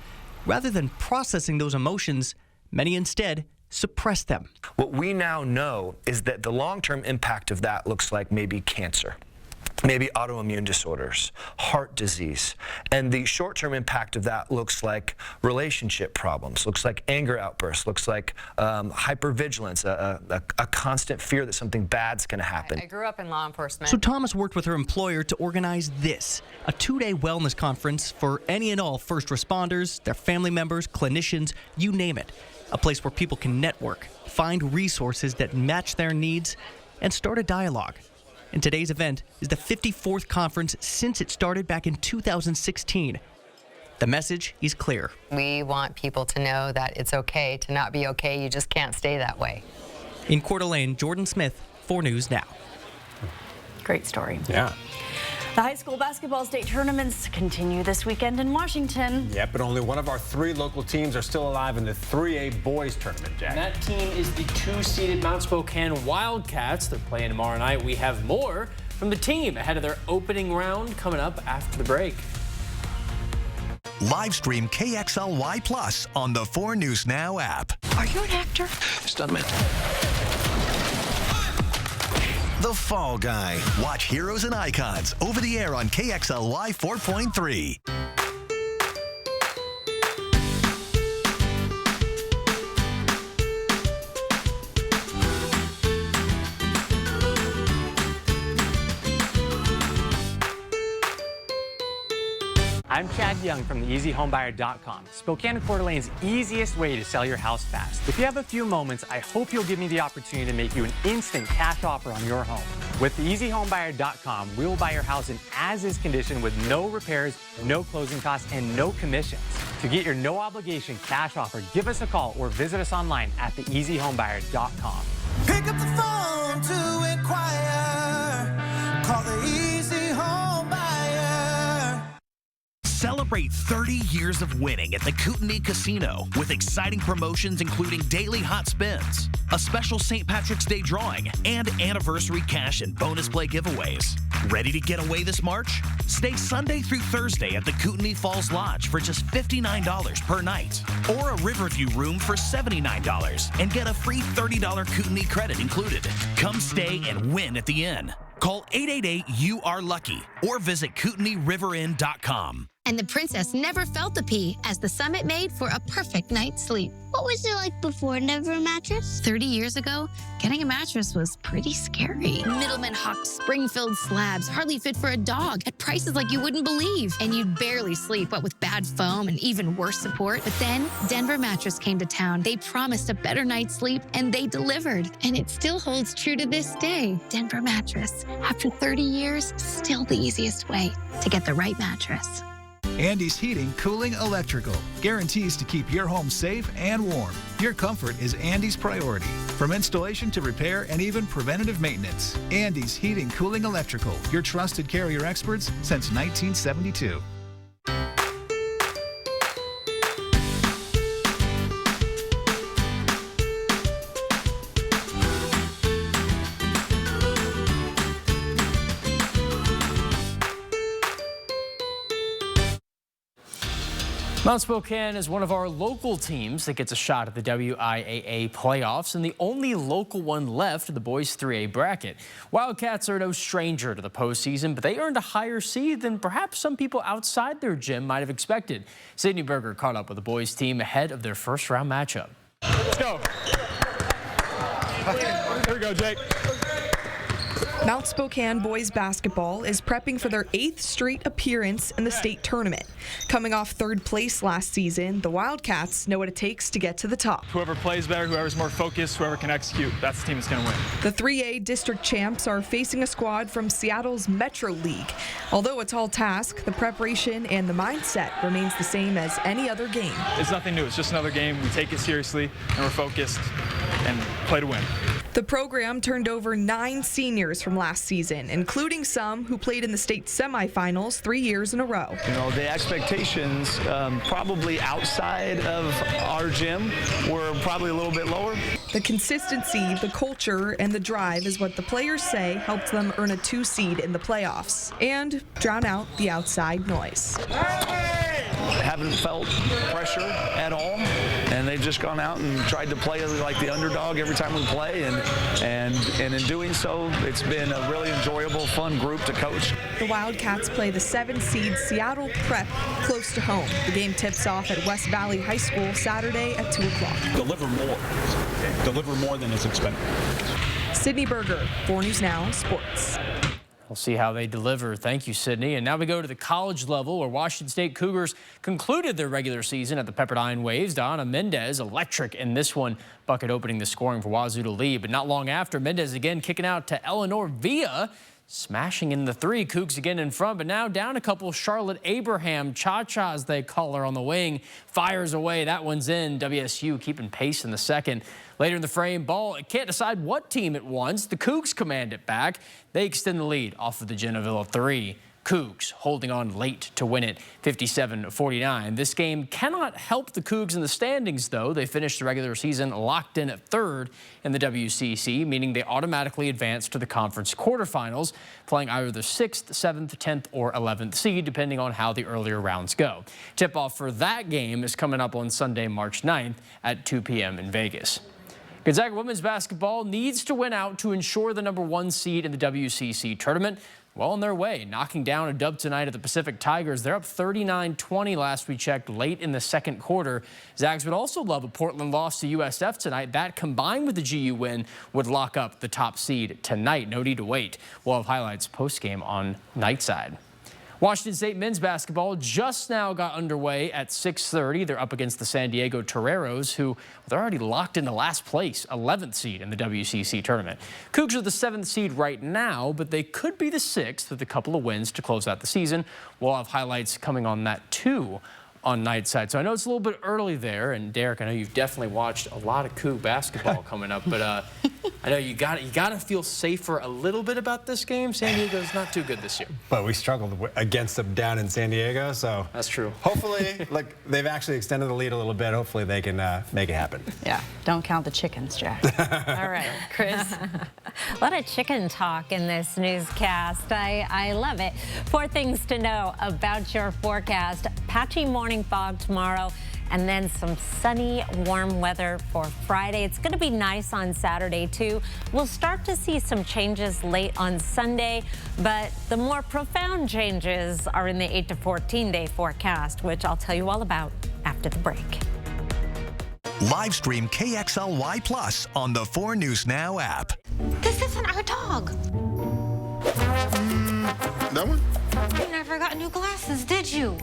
Rather than processing those emotions, many instead suppress them. What we now know is that the long-term impact of that looks like maybe cancer. maybe autoimmune disorders, heart disease. And the short-term impact of that looks like relationship problems, looks like anger outbursts, looks like hypervigilance, a constant fear that something bad's going to happen. I grew up in law enforcement. So Thomas worked with her employer to organize this, a 2-day wellness conference for any and all first responders, their family members, clinicians, you name it. A place where people can network, find resources that match their needs, and start a dialogue. And today's event is the 54th conference since it started back in 2016. The message is clear. We want people to know that it's okay to not be okay. You just can't stay that way. In Coeur d'Alene, Jordan Smith, 4 News Now. Great story. Yeah. The high school basketball state tournaments continue this weekend in Washington. Yeah, but only one of our 3 local teams are still alive in the 3A boys tournament, Jack. And that team is the 2-seeded Mount Spokane Wildcats. They're playing tomorrow night. We have more from the team ahead of their opening round coming up after the break. Live stream KXLY Plus on the 4 News Now app. Are you an actor? Stuntman. The Fall Guy. Watch Heroes and Icons over the air on KXLY 4.3. I'm Chad Young from theeasyhomebuyer.com, Spokane and Coeur d'Alene's easiest way to sell your house fast. If you have a few moments, I hope you'll give me the opportunity to make you an instant cash offer on your home. With theeasyhomebuyer.com, we will buy your house in as-is condition with no repairs, no closing costs, and no commissions. To get your no-obligation cash offer, give us a call or visit us online at theeasyhomebuyer.com. Pick up the phone to inquire. Call the Easy Home Buyer. Celebrate 30 years of winning at the Kootenai Casino with exciting promotions including daily hot spins, a special St. Patrick's Day drawing, and anniversary cash and bonus play giveaways. Ready to get away this March? Stay Sunday through Thursday at the Kootenai Falls Lodge for just $59 per night, or a Riverview room for $79 and get a free $30 Kootenai credit included. Come stay and win at the inn. Call 888-YOU-ARE-LUCKY or visit KootenaiRiverInn.com. And the princess never felt the pee as the Summit made for a perfect night's sleep. What was it like before? Never a mattress? 30 years ago, getting a mattress was pretty scary. Middlemen hawked spring-filled slabs, hardly fit for a dog, at prices like you wouldn't believe. And you'd barely sleep, what with bad foam and even worse support. But then Denver Mattress came to town. They promised a better night's sleep, and they delivered. And it still holds true to this day. Denver Mattress. After 30 years, still the easiest way to get the right mattress. Andy's Heating, Cooling, Electrical guarantees to keep your home safe and warm. Your comfort is Andy's priority. From installation to repair and even preventative maintenance. Andy's Heating, Cooling, Electrical, your trusted Carrier experts since 1972. Mount Spokane is one of our local teams that gets a shot at the WIAA playoffs and the only local one left in the boys 3A bracket. Wildcats are no stranger to the postseason, but they earned a higher seed than perhaps some people outside their gym might have expected. Sydney Berger caught up with the boys team ahead of their first round matchup. Let's go. Here we go, Jake. Mount Spokane boys basketball is prepping for their 8th straight appearance in the state tournament. Coming off 3rd place last season, the Wildcats know what it takes to get to the top. Whoever plays better, whoever's more focused, whoever can execute, that's the team that's going to win. The 3A district champs are facing a squad from Seattle's Metro League. Although a tall task, the preparation and the mindset remains the same as any other game. It's nothing new. It's just another game. We take it seriously, and we're focused and play to win. The program turned over 9 seniors from last season, including some who played in the state semifinals 3 years in a row. You know, the expectations probably outside of our gym were probably a little bit lower. The consistency, the culture, and the drive is what the players say helped them earn a 2 seed in the playoffs and drown out the outside noise. Haven't felt pressure at all, and they just just gone out and tried to play like the underdog every time we play, and in doing so, it's been a really enjoyable, fun group to coach. The Wildcats play the 7th seed Seattle Prep close to home. The game tips off at West Valley High School Saturday at 2 o'clock. Deliver more. Deliver more than is expected. Sydney Berger, 4 News Now Sports. We'll see how they deliver. Thank you, Sydney. And now we go to the college level, where Washington State Cougars concluded their regular season at the Pepperdine Waves. Donna Mendez, electric in this one, bucket opening the scoring for Wazoo to lead. But not long after, Mendez again kicking out to Eleanor Villa, smashing in the 3. Cougs again in front, but now down a couple. Charlotte Abraham, Cha-Cha as they call her on the wing, fires away. That one's in. WSU keeping pace in the second. Later in the frame, ball, it can't decide what team it wants. The Cougs command it back. They extend the lead off of the Geneville 3. Cougs holding on late to win it, 57-49. This game cannot help the Cougs in the standings, though. They finished the regular season locked in at 3rd in the WCC, meaning they automatically advance to the conference quarterfinals, playing either the 6th, 7th, 10th, or 11th seed, depending on how the earlier rounds go. Tip-off for that game is coming up on Sunday, March 9th at 2 p.m. in Vegas. Gonzaga women's basketball needs to win out to ensure the #1 seed in the WCC tournament. Well on their way, knocking down a dub tonight at the Pacific Tigers. They're up 39-20 last we checked, late in the second quarter. Zags would also love a Portland loss to USF tonight. That, combined with the GU win, would lock up the top seed tonight. No need to wait. We'll have highlights post-game on Nightside. Washington State men's basketball just now got underway at 6:30. They're up against the San Diego Toreros, who they're already locked into last place, 11th seed in the WCC tournament. Cougs are the 7th seed right now, but they could be the 6th with a couple of wins to close out the season. We'll have highlights coming on that too on Nightside. So I know it's a little bit early there, and Derek, I know you've definitely watched a lot of Coug basketball coming up, but I know you got to feel safer a little bit about this game. San Diego's not too good this year. But we struggled against them down in San Diego, so that's true. Hopefully, like, they've actually extended the lead a little bit. Hopefully they can make it happen. Yeah, don't count the chickens, Jack. All right, Chris. A lot of chicken talk in this newscast. I love it. 4 things to know about your forecast. Patchy morning fog tomorrow, and then some sunny, warm weather for Friday. It's going to be nice on Saturday, too. We'll start to see some changes late on Sunday, but the more profound changes are in the 8 to 14-day forecast, which I'll tell you all about after the break. Live stream KXLY Plus on the 4 News Now app. This isn't our dog. That one? You never got new glasses, did you?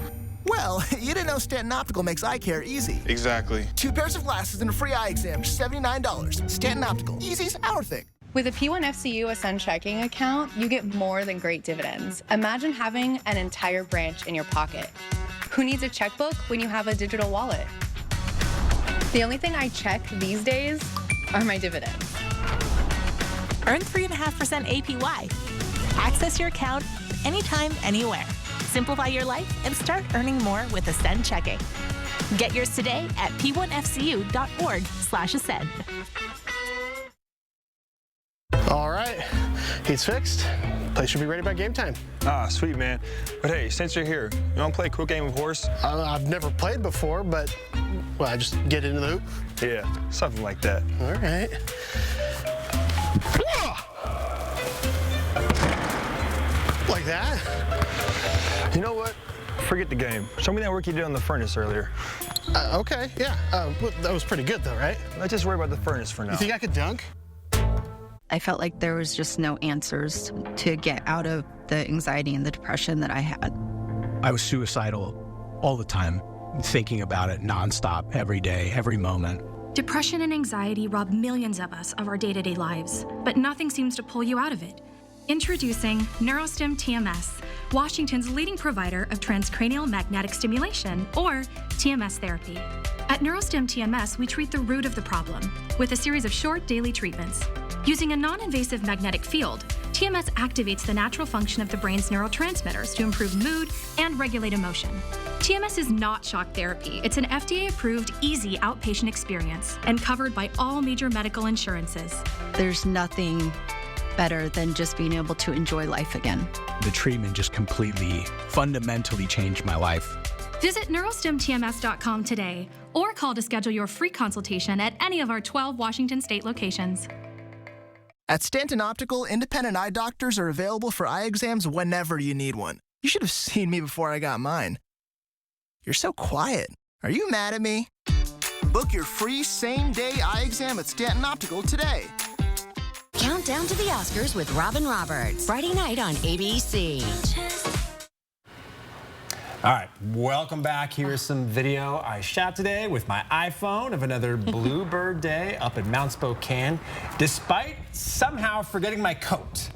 Well, you didn't know Stanton Optical makes eye care easy. Exactly. 2 pairs of glasses and a free eye exam for $79. Stanton Optical. Easy's our thing. With a P1FCU Ascend checking account, you get more than great dividends. Imagine having an entire branch in your pocket. Who needs a checkbook when you have a digital wallet? The only thing I check these days are my dividends. Earn 3.5% APY. Access your account anytime, anywhere. Simplify your life and start earning more with Ascend Checking. Get yours today at p1fcu.org/ascend. All right, he's fixed. Place should be ready by game time. Ah, sweet, man. But hey, since you're here, you want to play a quick game of horse? I've never played before, but well, I just get into the hoop? Yeah, something like that. All right. Like that? You know what? Forget the game. Show me that work you did on the furnace earlier. Okay, yeah. Well, that was pretty good, though, right? Let's just worry about the furnace for now. You think I could dunk? I felt like there was just no answers to get out of the anxiety and the depression that I had. I was suicidal all the time, thinking about it nonstop, every day, every moment. Depression and anxiety rob millions of us of our day-to-day lives, but nothing seems to pull you out of it. Introducing NeuroStim TMS, Washington's leading provider of transcranial magnetic stimulation, or TMS therapy. At NeuroStim TMS, we treat the root of the problem with a series of short daily treatments. Using a non-invasive magnetic field, TMS activates the natural function of the brain's neurotransmitters to improve mood and regulate emotion. TMS is not shock therapy. It's an FDA-approved, easy outpatient experience and covered by all major medical insurances. There's nothing better than just being able to enjoy life again. The treatment just completely, fundamentally changed my life. Visit neurostimtms.com today or call to schedule your free consultation at any of our 12 Washington State locations. At Stanton Optical, independent eye doctors are available for eye exams whenever you need one. You should have seen me before I got mine. You're so quiet. Are you mad at me? Book your free same-day eye exam at Stanton Optical today. Countdown to the Oscars with Robin Roberts, Friday night on ABC. All right, welcome back. Here's some video I shot today with my iPhone of another Bluebird Day up at Mount Spokane, despite somehow forgetting my coat.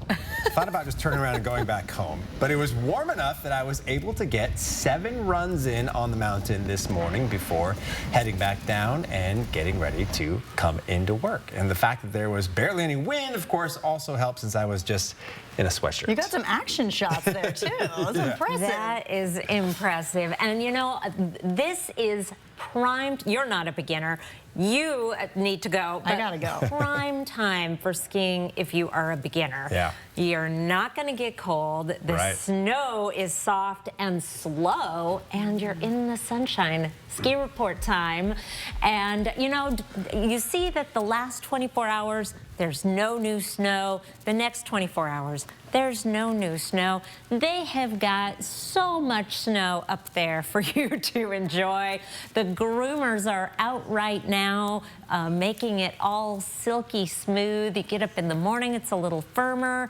Thought about just turning around and going back home, but it was warm enough that I was able to get 7 runs in on the mountain this morning before heading back down and getting ready to come into work. And the fact that there was barely any wind, of course, also helped since I was just in a sweatshirt. You got some action shots there, too. That's impressive. That is impressive. And, you know, this is primed. You're not a beginner. You need to go. I gotta go. Prime time for skiing if you are a beginner. Yeah. You're not going to get cold. The snow is soft and slow, and you're in the sunshine. Ski report time. And, you know, you see that the last 24 hours, there's no new snow. The next 24 hours, there's no new snow. They have got so much snow up there for you to enjoy. The groomers are out right now, making it all silky smooth. You get up in the morning, it's a little firmer.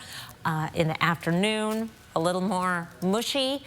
In the afternoon, a little more mushy,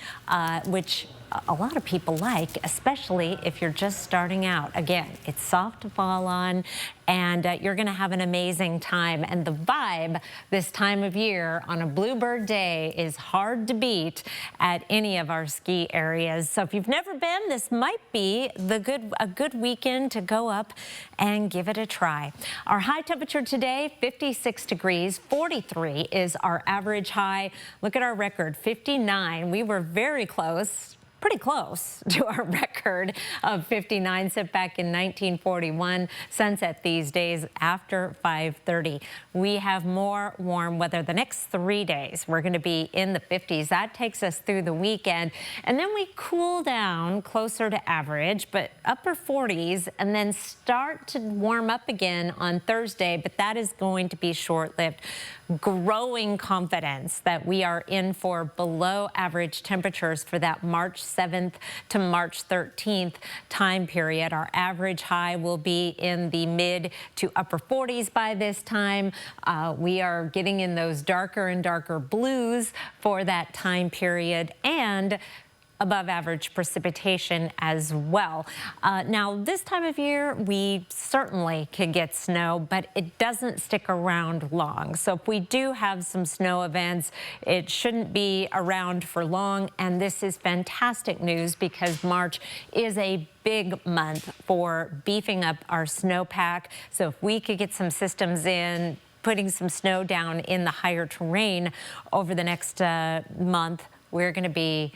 which a lot of people like, especially if you're just starting out. Again, it's soft to fall on, and you're going to have an amazing time. And the vibe this time of year on a Bluebird Day is hard to beat at any of our ski areas. So if you've never been, this might be a good weekend to go up and give it a try. Our high temperature today, 56 degrees, 43 is our average high. Look at our record, 59. We were very close. Pretty close to our record of 59 set back in 1941. Sunset these days after 5:30. We have more warm weather the next 3 days. We're going to be in the 50s. That takes us through the weekend. And then we cool down closer to average, but upper 40s, and then start to warm up again on Thursday. But that is going to be short-lived. Growing confidence that we are in for below average temperatures for that March 7th to March 13th time period. Our average high will be in the mid to upper 40s by this time. We are getting in those darker and darker blues for that time period, and above average precipitation as well. Now, this time of year, we certainly could get snow, but it doesn't stick around long. So if we do have some snow events, it shouldn't be around for long. And this is fantastic news because March is a big month for beefing up our snowpack. So if we could get some systems in, putting some snow down in the higher terrain over the next month, we're going to be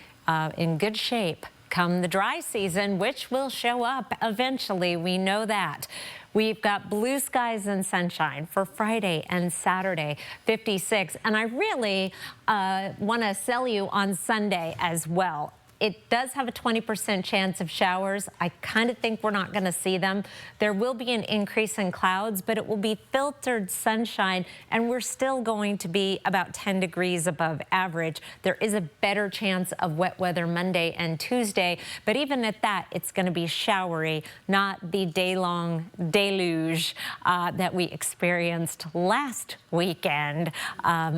in good shape come the dry season, which will show up eventually. We know that. We've got blue skies and sunshine for Friday and Saturday, 56. And I really want to sell you on Sunday as well. It does have a 20% chance of showers. I kind of think we're not going to see them. There will be an increase in clouds, but it will be filtered sunshine, and we're still going to be about 10 degrees above average. There is a better chance of wet weather Monday and Tuesday, but even at that, it's going to be showery, not the day-long deluge that we experienced last weekend.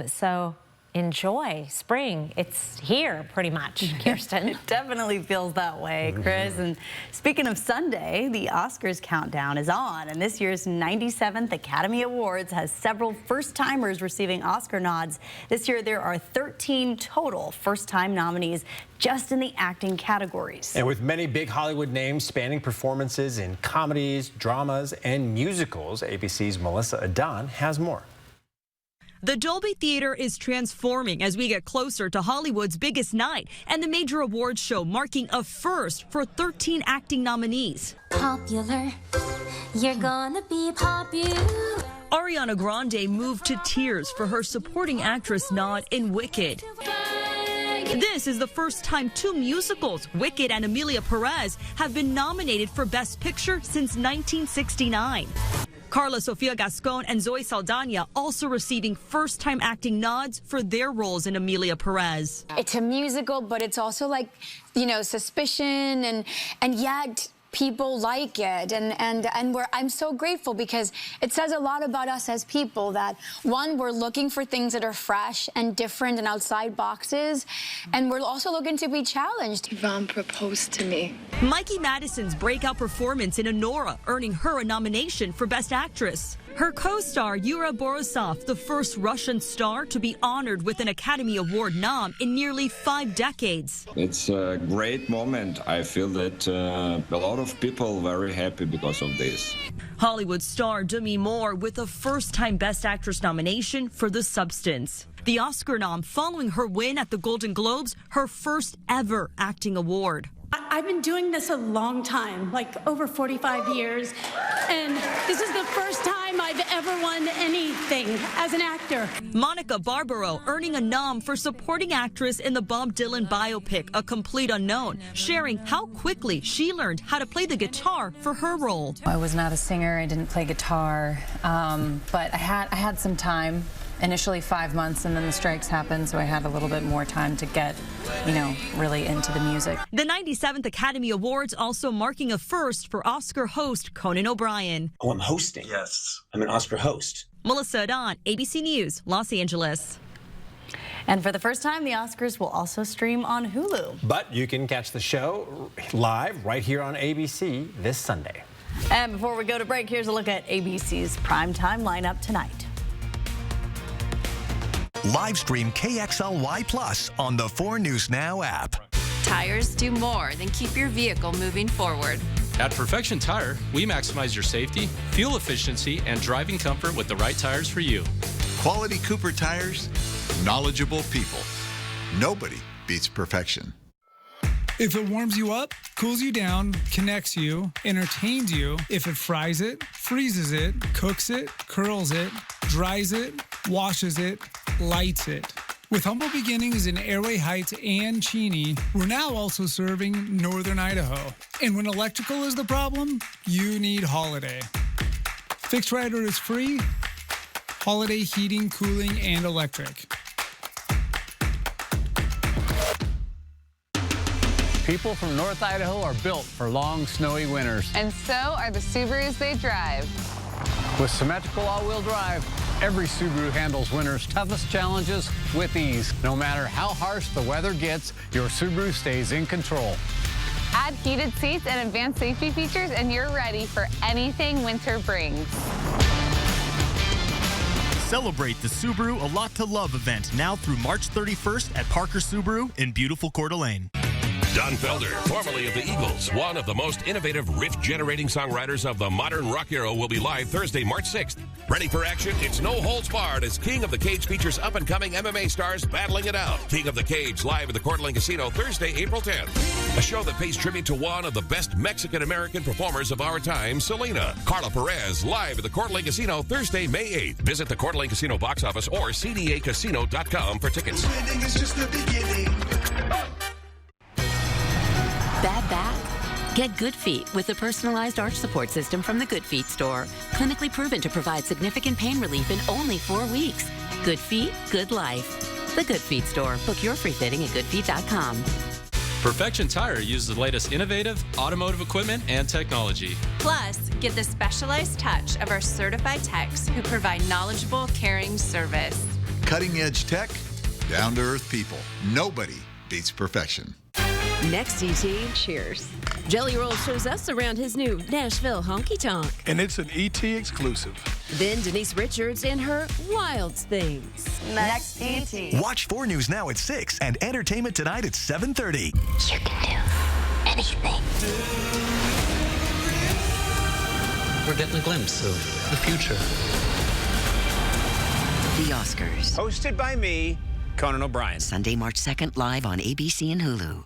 So enjoy spring. It's here pretty much, Kirsten. It definitely feels that way, Chris. And speaking of Sunday, the Oscars countdown is on, and this year's 97th Academy Awards has several first-timers receiving Oscar nods. This year there are 13 total first-time nominees just in the acting categories. And with many big Hollywood names spanning performances in comedies, dramas, and musicals, ABC's Melissa Adon has more. The Dolby Theater is transforming as we get closer to Hollywood's biggest night and the major awards show marking a first for 13 acting nominees. Popular, you're gonna be popular. Ariana Grande moved to tears for her supporting actress nod in Wicked. This is the first time two musicals, Wicked and Emilia Perez, have been nominated for Best Picture since 1969. Carla Sofia Gascon and Zoe Saldana also receiving first-time acting nods for their roles in Emilia Perez. It's a musical, but it's also like, you know, suspicion and yet people like it, and I'm so grateful because it says a lot about us as people that, one, we're looking for things that are fresh and different and outside boxes, and we're also looking to be challenged. Yvonne proposed to me. Mikey Madison's breakout performance in Anora, earning her a nomination for Best Actress. Her co-star, Yura Borisov, the first Russian star to be honored with an Academy Award nom in nearly 5 decades. It's a great moment. I feel that a lot of people are very happy because of this. Hollywood star Demi Moore with a first-time Best Actress nomination for The Substance. The Oscar nom following her win at the Golden Globes, her first ever acting award. I've been doing this a long time, like over 45 years, and this is the first time I've ever won anything as an actor. Monica Barbaro earning a nom for supporting actress in the Bob Dylan biopic, A Complete Unknown, sharing how quickly she learned how to play the guitar for her role. I was not a singer, I didn't play guitar, but I had some time. Initially 5 months, and then the strikes happened, so I had a little bit more time to get, you know, really into the music. The 97th Academy Awards also marking a first for Oscar host Conan O'Brien. Oh, I'm hosting. Yes. I'm an Oscar host. Melissa Adon, ABC News, Los Angeles. And for the first time, the Oscars will also stream on Hulu. But you can catch the show live right here on ABC this Sunday. And before we go to break, here's a look at ABC's primetime lineup tonight. Live stream KXLY Plus on the 4 News Now app. Tires do more than keep your vehicle moving forward. At Perfection Tire, we maximize your safety, fuel efficiency, and driving comfort with the right tires for you. Quality Cooper tires, knowledgeable people. Nobody beats perfection. If it warms you up, cools you down, connects you, entertains you, if it fries it, freezes it, cooks it, curls it, dries it, washes it, lights it. With humble beginnings in Airway Heights and Cheney, we're now also serving Northern Idaho. And when electrical is the problem, you need Holiday. Fixed Rider is free. Holiday heating, cooling, and electric. People from North Idaho are built for long, snowy winters. And so are the Subarus they drive. With symmetrical all-wheel drive, every Subaru handles winter's toughest challenges with ease. No matter how harsh the weather gets, your Subaru stays in control. Add heated seats and advanced safety features, and you're ready for anything winter brings. Celebrate the Subaru A Lot to Love event now through March 31st at Parker Subaru in beautiful Coeur d'Alene. Don Felder, formerly of the Eagles, one of the most innovative riff-generating songwriters of the modern rock era, will be live Thursday, March 6th. Ready for action? It's no holds barred as King of the Cage features up-and-coming MMA stars battling it out. King of the Cage live at the Coeur d'Alene Casino Thursday, April 10th. A show that pays tribute to one of the best Mexican-American performers of our time, Selena. Carla Perez live at the Coeur d'Alene Casino Thursday, May 8th. Visit the Coeur d'Alene Casino box office or cdacasino.com for tickets. Winning is just the beginning. Bad back? Get Good Feet with the personalized arch support system from the Good Feet store. Clinically proven to provide significant pain relief in only 4 weeks. Good Feet, good life. The Good Feet store. Book your free fitting at goodfeet.com. Perfection Tire uses the latest innovative automotive equipment and technology. Plus, get the specialized touch of our certified techs who provide knowledgeable, caring service. Cutting edge tech, down to earth people. Nobody beats perfection. Next, ET. Cheers. Jelly Roll shows us around his new Nashville honky tonk. And it's an ET exclusive. Then Denise Richards and her Wild Things. Next, ET. Watch 4 News Now at 6 and Entertainment Tonight at 7:30. You can do anything. We're getting a glimpse of the future. The Oscars. Hosted by me, Conan O'Brien. Sunday, March 2nd, live on ABC and Hulu.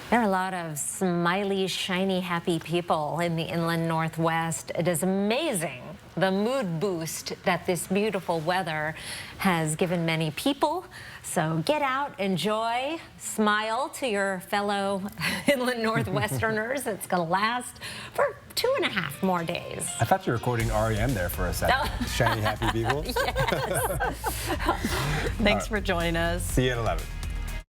There are a lot of smiley, shiny, happy people in the inland Northwest. It is amazing the mood boost that this beautiful weather has given many people. So get out, enjoy, smile to your fellow inland Northwesterners. It's going to last for 2.5 more days. I thought you were quoting REM there for a second. Shiny, happy people. Yes. Thanks for joining us. See you at 11.